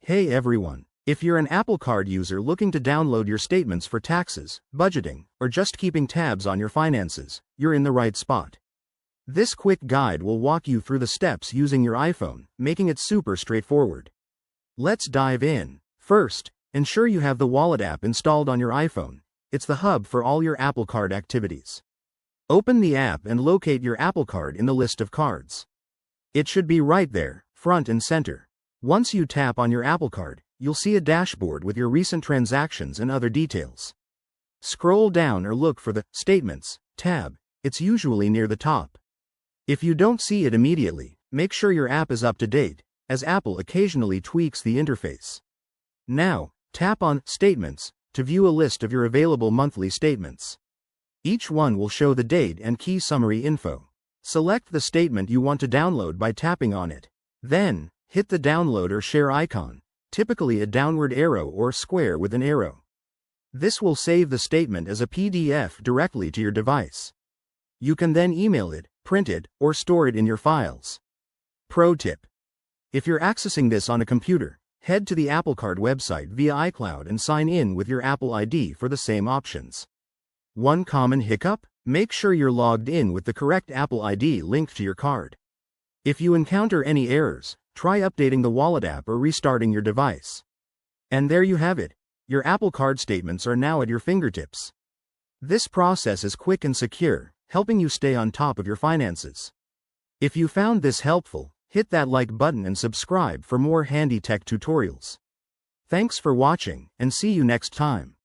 Hey everyone! If you're an Apple Card user looking to download your statements for taxes, budgeting, or just keeping tabs on your finances, you're in the right spot. This quick guide will walk you through the steps using your iPhone, making it super straightforward. Let's dive in. First, ensure you have the Wallet app installed on your iPhone. It's the hub for all your Apple Card activities. Open the app and locate your Apple Card in the list of cards. It should be right there, front and center. Once you tap on your Apple Card, you'll see a dashboard with your recent transactions and other details. Scroll down or look for the Statements tab. It's usually near the top. If you don't see it immediately, make sure your app is up to date, as Apple occasionally tweaks the interface. Now, tap on Statements to view a list of your available monthly statements. Each one will show the date and key summary info. Select the statement you want to download by tapping on it. Then, hit the download or share icon, typically a downward arrow or square with an arrow. This will save the statement as a PDF directly to your device. You can then email it, print it, or store it in your files. Pro tip: if you're accessing this on a computer, head to the Apple Card website via iCloud and sign in with your Apple ID for the same options. One common hiccup? Make sure you're logged in with the correct Apple ID linked to your card. If you encounter any errors, try updating the Wallet app or restarting your device. And there you have it. Your Apple Card statements are now at your fingertips. This process is quick and secure, helping you stay on top of your finances. If you found this helpful, hit that like button and subscribe for more handy tech tutorials. Thanks for watching, and see you next time.